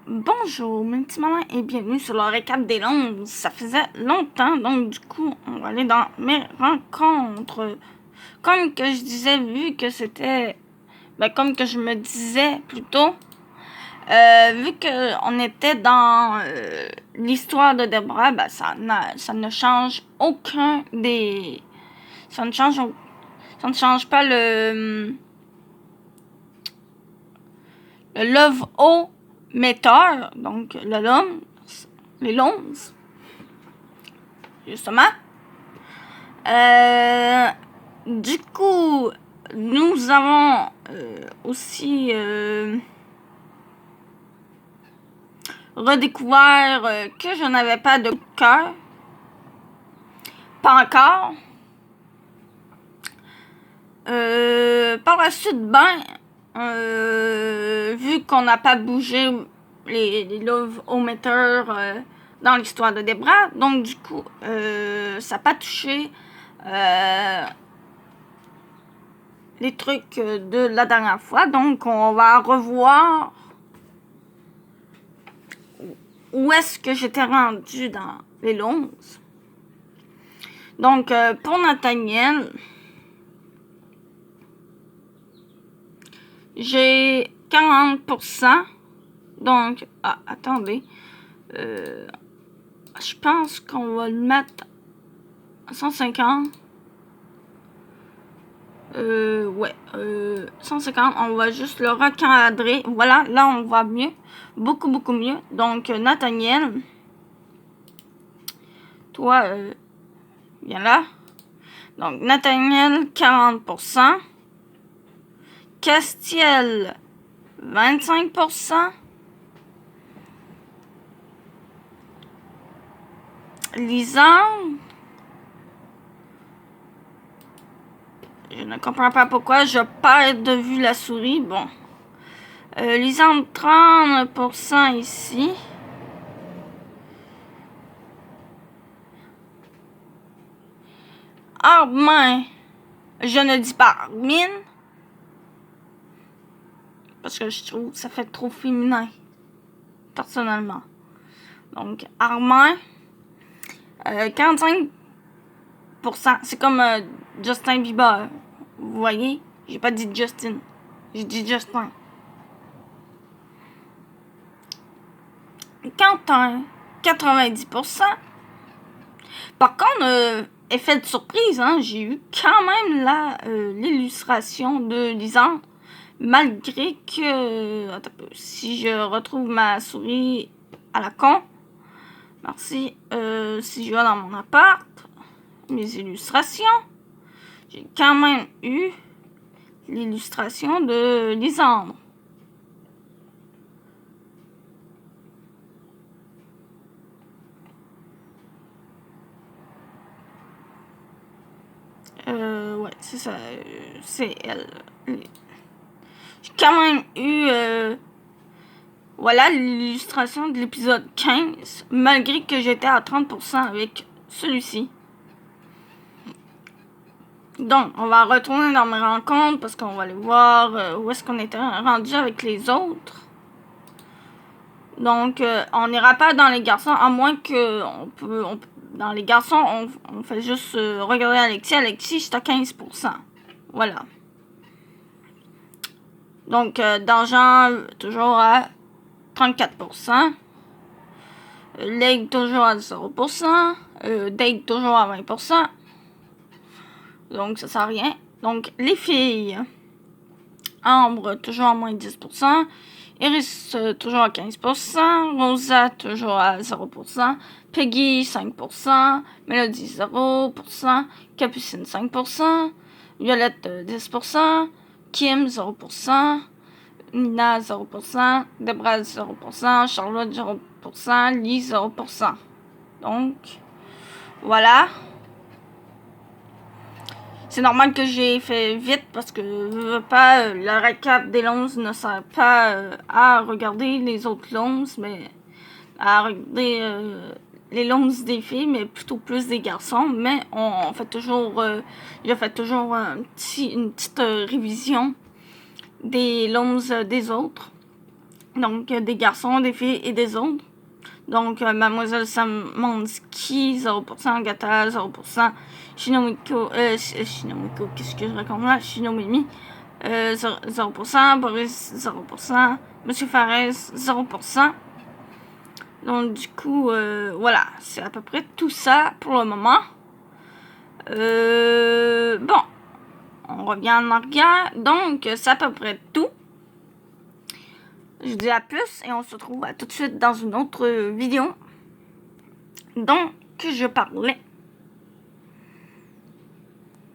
Bonjour, mes petits malins, et bienvenue sur le récap des Longues. Ça faisait longtemps, donc du coup, on va aller dans mes rencontres. Comme que je disais, vu que c'était... comme que je me disais plutôt, vu qu'on était dans l'histoire de Deborah, ça ne change aucun des... Ça ne change pas le Love O Meter, donc les Longs, justement. Du coup, nous avons aussi redécouvert que je n'avais pas de coup de cœur. Pas encore. Par la suite, vu qu'on n'a pas bougé les Love O Meter dans l'histoire de Debra, donc du coup, ça n'a pas touché les trucs de la dernière fois. Donc, on va revoir où est-ce que j'étais rendue dans les Longs. Donc, pour Nathaniel, j'ai 40%. Donc, attendez. Je pense qu'on va le mettre à 150. 150, on va juste le recadrer. Voilà, là on voit mieux. Beaucoup mieux. Donc, Nathaniel, toi, viens là. Donc, Nathaniel, 40%. Castiel, 25%. Lisande, je ne comprends pas pourquoi je perds de vue la souris. Bon. Lisande, 30% ici. Armin, je ne dis pas Armin, parce que je trouve que ça fait trop féminin, personnellement. Donc, Armin, 45%. C'est comme Justin Bieber. Vous voyez? J'ai pas dit Justin. J'ai dit Justin. Quentin, 90%. Par contre, effet de surprise, hein, j'ai eu quand même l'illustration de Lisande. Malgré que... si je retrouve ma souris à la con. Merci. Si je vais dans mon appart, mes illustrations, j'ai quand même eu l'illustration de Lisandre. Ouais, c'est ça. C'est elle. J'ai quand même eu... voilà l'illustration de l'épisode 15, malgré que j'étais à 30% avec celui-ci. Donc, on va retourner dans mes rencontres parce qu'on va aller voir où est-ce qu'on était rendu avec les autres. Donc, on n'ira pas dans les garçons, à moins que dans les garçons, on fait juste regarder Alexis. Alexis, j'étais à 15%. Voilà. Donc, Dangean, toujours à 34%. Leg, toujours à 0%. Date, toujours à 20%. Donc, ça sert à rien. Donc, les filles. Ambre, toujours à moins 10%. Iris, toujours à 15%. Rosa, toujours à 0%. Peggy, 5%. Mélodie, 0%. Capucine, 5%. Violette, 10%. Kim, 0%. Nina, 0%. Debra, 0%. Charlotte, 0%. Lee, 0%. Donc, voilà. C'est normal que j'ai fait vite parce que le récap des Longs ne sert pas à regarder les autres Longs, mais à regarder les Longs des filles, mais plutôt plus des garçons. Mais on fait toujours, je fais toujours une petite révision des Longs des autres. Donc, des garçons, des filles et des autres. Donc, Mademoiselle Samansky, 0%, Gata, 0%, Shinomiko, Shinomiko, qu'est-ce que je raconte là? Shinomimi, 0%, Boris, 0%, Monsieur Fares, 0%. Donc, du coup, voilà, c'est à peu près tout ça pour le moment. Bon, on revient en arrière. Donc, c'est à peu près tout. Je vous dis à plus et on se retrouve tout de suite dans une autre vidéo dont que je parlais.